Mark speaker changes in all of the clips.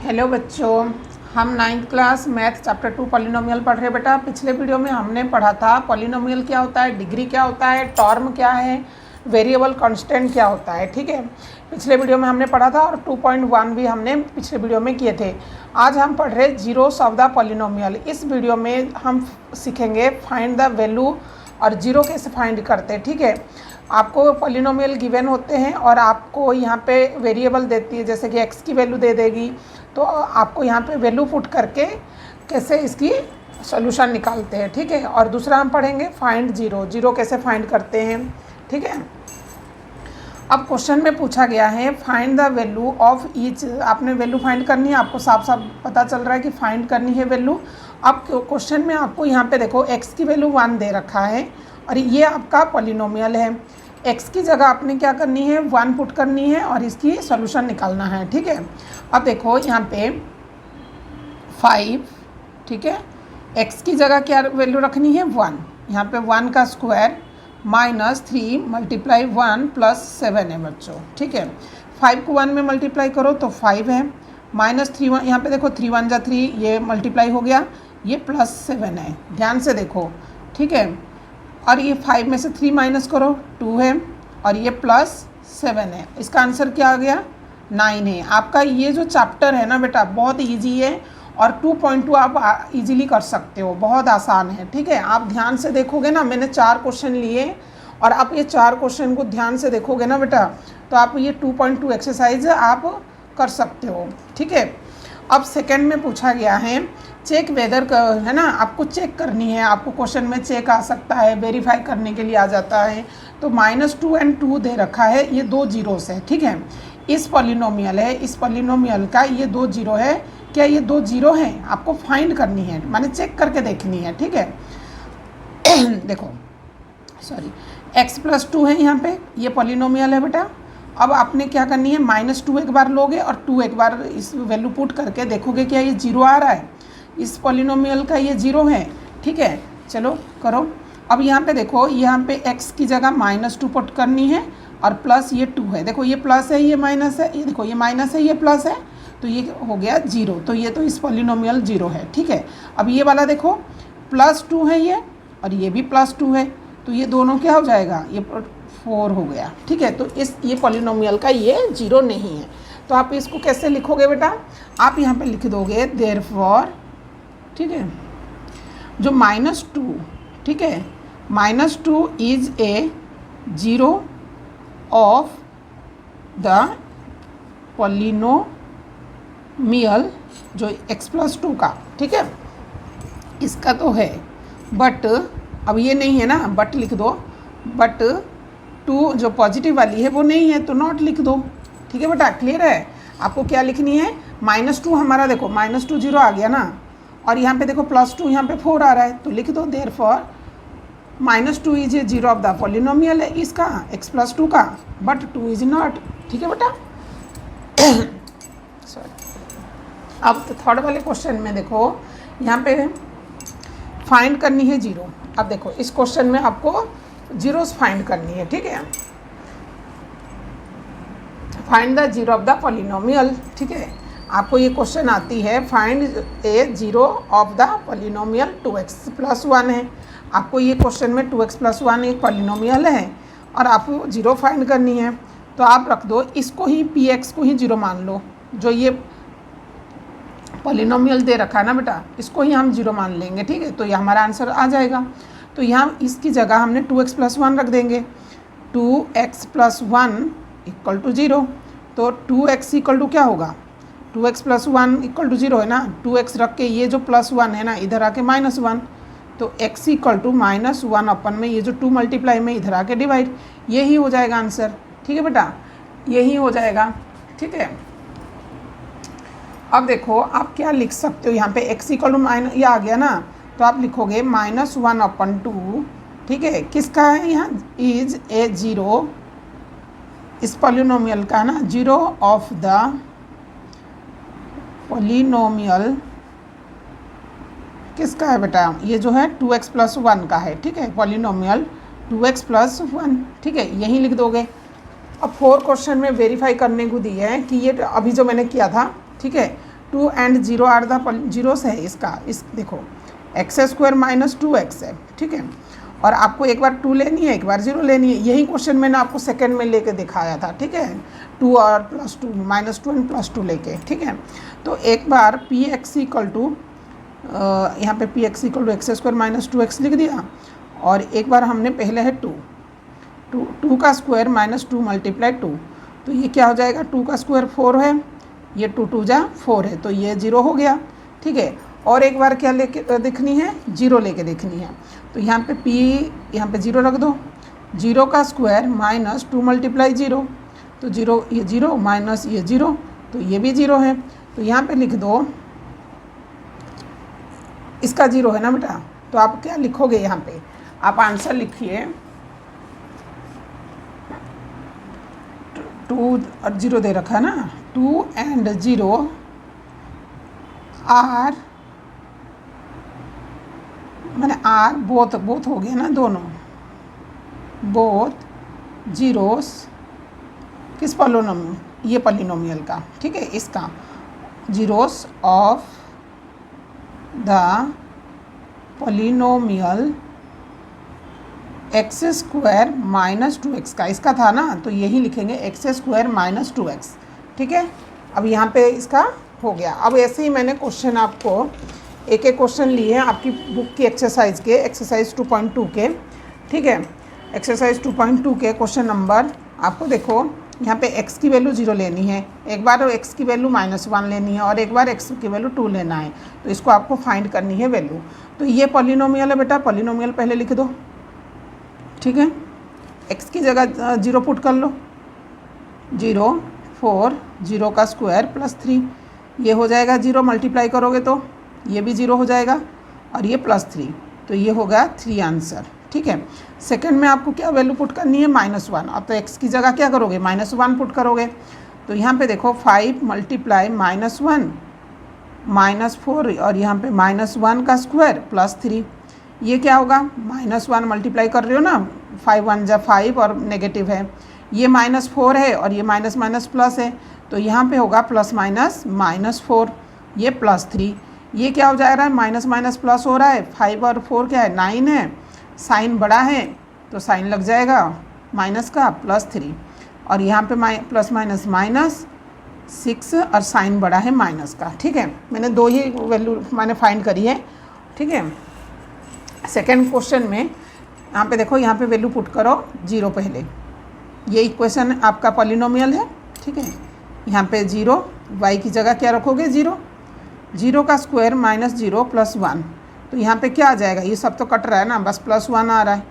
Speaker 1: Hello बच्चों, हम ninth class math chapter 2 polynomial पढ़ रहे हैं। बेटा पिछले वीडियो में हमने पढ़ा था पॉलिनोमियल क्या होता है, डिग्री क्या होता है, टर्म क्या है, वेरिएबल कांस्टेंट क्या होता है। ठीक है, पिछले वीडियो में हमने पढ़ा था और 2.1 भी हमने पिछले वीडियो में किए थे। आज हम पढ़ रहे जीरोस ऑफ द पॉलिनोमियल। इस वीडियो में हम सीखेंगे फाइंड द वैल्यू और जीरो कैसे फाइंड करते हैं। ठीक है, आपको पॉलिनोमियल गिवन होते हैं और आपको यहाँ पे वेरिएबल देती है, जैसे कि एक्स की वैल्यू दे देगी, तो आपको यहाँ पे वैल्यू पुट करके कैसे इसकी सॉल्यूशन निकालते हैं। ठीक है, और दूसरा हम पढ़ेंगे फाइंड जीरो, जीरो कैसे फाइंड करते हैं। ठीक है, अब क्वेश्चन में पूछा गया है find the value of each. आपने वैल्यू फाइंड करनी है, आपको साफ साफ पता चल रहा है कि फाइंड करनी है वैल्यू। अब क्वेश्चन में आपको यहाँ पे देखो एक्स की वैल्यू 1 दे रखा है और ये आपका पॉलिनोमियल है। एक्स की जगह आपने क्या करनी है, 1 पुट करनी है और इसकी सॉल्यूशन निकालना है। ठीक है, अब देखो यहाँ पे 5, ठीक है, एक्स की जगह क्या वैल्यू रखनी है, 1। यहाँ पे 1 का स्क्वायर -3 × 1 + 7 है बच्चों। ठीक है, 5 को 1 में मल्टीप्लाई करो तो 5 है, -3 यहाँ पे देखो 3 1 जा 3, ये मल्टीप्लाई हो गया, ये +7 है। ध्यान से देखो, ठीक है, और ये 5 में से 3 माइनस करो 2 है और ये +7 है। इसका आंसर क्या आ गया, 9 है। आपका ये जो चैप्टर है ना बेटा बहुत इजी है और 2.2 आप इजीली कर सकते हो, बहुत आसान है। ठीक है, आप ध्यान से देखोगे ना, मैंने 4 क्वेश्चन लिए और आप ये 4 क्वेश्चन को ध्यान से देखोगे ना बेटा, तो आप ये 2.2 एक्सरसाइज आप कर सकते हो। ठीक है, अब सेकंड में पूछा गया है चेक वेदर का, है ना, आपको चेक करनी है। आपको क्वेश्चन में चेक आ सकता है, वेरीफाई करने के लिए आ जाता है। तो -2 और 2 दे रखा है, ये 2 जीरोस है। ठीक है, इस पॉलिनोमियल है, इस पॉलिनोमियल का ये 2 जीरो है। क्या ये 2 जीरो हैं, आपको फाइंड करनी है, माने चेक करके देखनी है। ठीक है देखो सॉरी, x + 2 है यहाँ पे, ये पॉलिनोमियल है बेटा। अब आपने क्या करनी है, -2 एक बार लोगे और 2 एक बार इस वैल्यू पुट करके देखोगे क्या ये जीरो आ रहा है। इस पॉलिनोमियल का ये जीरो है। ठीक है, चलो करो। अब यहाँ पे देखो, यहाँ पे x की जगह -2 पुट करनी है और प्लस ये 2 है। देखो ये प्लस है, ये माइनस है, ये देखो ये माइनस है, ये प्लस है, तो ये हो गया जीरो। तो ये तो इस पॉलिनोमियल जीरो है। ठीक है, अब ये वाला देखो +2 है ये और ये भी +2 है, तो ये दोनों क्या हो जाएगा, ये 4 हो गया। ठीक है, तो ये पॉलिनोमियल का ये जीरो नहीं है। तो आप इसको कैसे लिखोगे बेटा, आप यहाँ पे लिख दोगे देयरफॉर, ठीक है, जो -2, ठीक है, -2 is a zero of the polynomial जो x + 2 का। ठीक है, इसका तो है, बट अब ये नहीं है ना, बट लिख दो, बट 2 जो पॉजिटिव वाली है वो नहीं है, तो नॉट लिख दो। ठीक है बेटा, क्लियर है। आपको क्या लिखनी है, -2 हमारा देखो -2 जीरो आ गया ना, और यहाँ पे देखो +2 यहाँ पे 4 आ रहा है, तो लिख दो therefore -2 is a zero of the polynomial है इसका, x + 2 का, बट 2 इज नॉट। ठीक है बेटा सॉरी। अब तो थर्ड वाले क्वेश्चन में देखो, यहाँ पे फाइंड करनी है जीरो। अब देखो इस क्वेश्चन में आपको जीरोस फाइंड करनी है। ठीक है, find the zero of the polynomial. ठीक है, आपको ये क्वेश्चन आती है find A zero of the polynomial 2x + 1 है। आपको ये क्वेश्चन में 2x + 1 एक पॉलिनोमियल है और आपको जीरो फाइंड करनी है। तो आप रख दो इसको ही, px को ही जीरो मान लो, जो ये पॉलिनोमियल दे रखा है ना बेटा, इसको ही हम जीरो मान लेंगे। ठीक है, तो ये हमारा आंसर आ जाएगा। तो यहाँ इसकी जगह हमने 2x + 1 रख देंगे, 2x + 1 = 0। तो 2x = क्या होगा, 2x + 1 = 0 है ना, 2x रख के ये जो +1 है ना इधर आके -1, तो x = -1 अपन में ये जो 2 मल्टीप्लाई में इधर आके डिवाइड, यही हो जाएगा आंसर। ठीक है बेटा, यही हो जाएगा। ठीक है, अब देखो आप क्या लिख सकते हो, यहाँ पे x = ये आ गया ना, तो आप लिखोगे -1/2। ठीक है, किसका है यहाँ, इज ए जीरो, इस पॉलिनोमियल का ना, जीरो ऑफ द पॉलिनोमियल किसका है बेटा, ये जो है 2x + 1 का है। ठीक है, पॉलिनोमियल 2x + 1। ठीक है, यही लिख दोगे। अब 4 क्वेश्चन में वेरीफाई करने को दी है कि ये अभी जो मैंने किया था, ठीक है, 2 एंड 0 आर द जीरोस है इसका, इस देखो एक्स स्क्वायर माइनस 2x है, ठीक है। और आपको एक बार 2 लेनी है, एक बार 0 लेनी है। यही क्वेश्चन मैंने आपको सेकंड में लेके दिखाया था, ठीक है, 2 और +2 -2 एंड +2 लेके, ठीक है। तो एक बार पी एक्स इक्वल टू यहाँ पे p x equal to x square minus 2x लिख दिया, और एक बार हमने पहले है 2 का स्क्वायर माइनस 2 मल्टीप्लाई 2, तो ये क्या हो जाएगा, 2 का स्क्वायर 4 है, ये 2 2 जा 4 है, तो ये 0 हो गया, ठीक है। और एक बार क्या लेके देखनी है, 0 लेके देखनी है। तो यहाँ पे p यहाँ पे 0 रख दो, 0 का स्क्वायर माइनस 2 मल्टीप्लाई 0, तो 0 ये 0 माइनस ये 0, तो ये भी 0 है। तो यहाँ पे लिख दो, इसका 0 है ना बेटा, तो आप क्या लिखोगे, यहाँ पे आप आंसर लिखिए 2 और 0 दे रखा है ना, 2 एंड 0 आर, मैंने आर बोथ हो गया ना दोनों, बोथ जीरोस किस पॉलिनोमियल, ये पॉलिनोमियल का, ठीक है, इसका zeros of the polynomial x square minus 2x का, इसका था ना, तो यही लिखेंगे एक्स स्क्वायर माइनस 2x, ठीक है। अब यहाँ पे इसका हो गया। अब ऐसे ही मैंने क्वेश्चन आपको एक एक क्वेश्चन लिए हैं आपकी बुक की एक्सरसाइज के, एक्सरसाइज 2.2 के, ठीक है। एक्सरसाइज 2.2 के क्वेश्चन नंबर आपको देखो, यहाँ पे x की वैल्यू 0 लेनी है, एक बार x की वैल्यू -1 लेनी है, और एक बार x की वैल्यू 2 लेना है। तो इसको आपको फाइंड करनी है वैल्यू। तो ये पॉलिनोमियल है बेटा, पॉलिनोमियल पहले लिख दो, ठीक है। x की जगह 0 पुट कर लो, 0 4 0 का स्क्वायर प्लस 3, ये हो जाएगा 0, मल्टीप्लाई करोगे तो ये भी 0 हो जाएगा, और ये +3, तो ये होगा 3 आंसर, ठीक है। सेकंड में आपको क्या वैल्यू पुट करनी है, -1। अब तो x की जगह क्या करोगे, -1 पुट करोगे। तो यहाँ पे देखो 5 मल्टीप्लाई -1 -4, और यहाँ पे -1 का स्क्वायर +3, ये क्या होगा, -1 मल्टीप्लाई कर रहे हो ना, 5 1 जा 5 और नेगेटिव है, ये -4 है, और ये माइनस माइनस प्लस है, तो यहाँ पे होगा प्लस माइनस -4, ये +3, ये क्या हो जा रहा है, माइनस माइनस प्लस हो रहा है, 5 और 4 क्या है, 9 है, साइन बड़ा है तो साइन लग जाएगा माइनस का, +3, और यहाँ पे प्लस माइनस -6, और साइन बड़ा है माइनस का, ठीक है। मैंने 2 ही वैल्यू मैंने फाइंड करी है, ठीक है। सेकेंड क्वेश्चन में यहाँ पे देखो, यहाँ पे वैल्यू पुट करो 0 पहले, ये इक्वेशन आपका पॉलिनोमियल है, ठीक है। यहाँ पे 0, y की जगह क्या रखोगे, 0 का स्क्वायर -0 + 1, तो यहाँ पे क्या आ जाएगा, ये सब तो कट रहा है ना, बस +1 आ रहा है,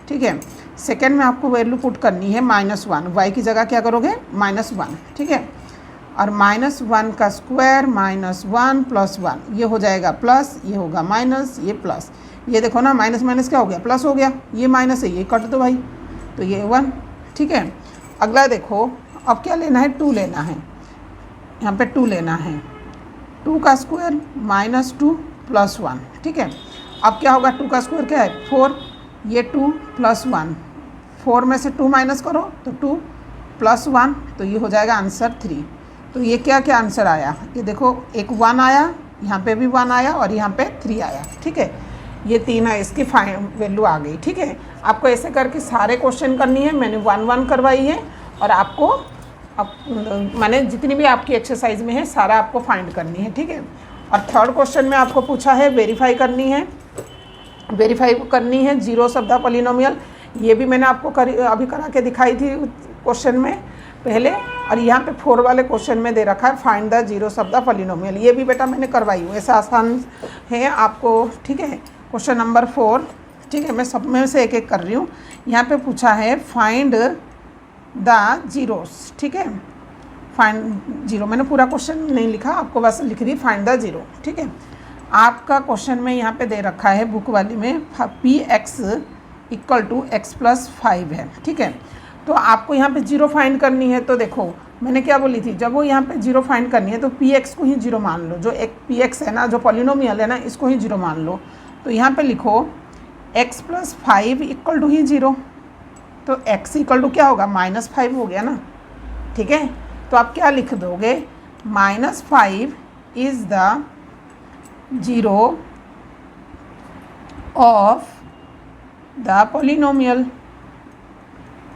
Speaker 1: ठीक है। सेकेंड में आपको वैल्यू पुट करनी है -1, y की जगह क्या करोगे, -1, ठीक है। और -1 का स्क्वायर -1 + 1, ये हो जाएगा प्लस, ये होगा माइनस, ये प्लस, ये देखो ना, माइनस माइनस क्या हो गया, प्लस हो गया, ये माइनस है, ये कट दो भाई, तो ये 1, ठीक है। अगला देखो, अब क्या लेना है, 2 लेना है, यहाँ पे 2 लेना है, 2 का स्क्वायर -2 + 1, ठीक है। अब क्या होगा, 2 का स्क्वायर क्या है, 4, ये 2 + 1, 4 में से 2 माइनस करो तो 2 + 1, तो ये हो जाएगा आंसर 3। तो ये क्या क्या आंसर आया, ये देखो, एक 1 आया, यहाँ पे भी 1 आया, और यहाँ पे 3 आया, ठीक है। ये 3 है, इसकी वैल्यू आ गई, ठीक है। आपको ऐसे करके सारे क्वेश्चन करनी है, मैंने 1 करवाई है, और आपको अब मैंने जितनी भी आपकी एक्सरसाइज में है सारा आपको फाइंड करनी है, ठीक है। और थर्ड क्वेश्चन में आपको पूछा है वेरीफाई करनी है जीरोस ऑफ द पॉलिनोमियल, ये भी मैंने आपको अभी करा के दिखाई थी क्वेश्चन में पहले, और यहाँ पे 4 वाले क्वेश्चन में दे रखा है find the zeros of the polynomial, ये भी बेटा मैंने करवाई हूँ, ऐसा आसान है आपको, ठीक है। क्वेश्चन नंबर 4, ठीक है, मैं सब में से एक एक कर रही हूँ। यहाँ पे पूछा है फाइंड द जीरोस, ठीक है, फाइंड 0, मैंने पूरा क्वेश्चन नहीं लिखा, आपको बस लिख दी फाइंड द 0, ठीक है। आपका क्वेश्चन में यहाँ पे दे रखा है बुक वाली में px = x + 5 है, ठीक है। तो आपको यहाँ पे 0 फाइंड करनी है, तो देखो मैंने क्या बोली थी, जब वो यहाँ पे 0 फाइंड करनी है तो px को ही 0 मान लो, जो एक px है ना, जो पॉलिनोमियल है ना, इसको ही 0 मान लो। तो यहाँ पे लिखो x + 5 = ही 0, तो x = क्या होगा, -5 हो गया ना, ठीक है। तो आप क्या लिख दोगे, -5 is the zero of the polynomial.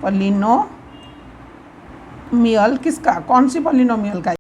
Speaker 1: Polynomial किसका, कौन सी पॉलिनोमियल का?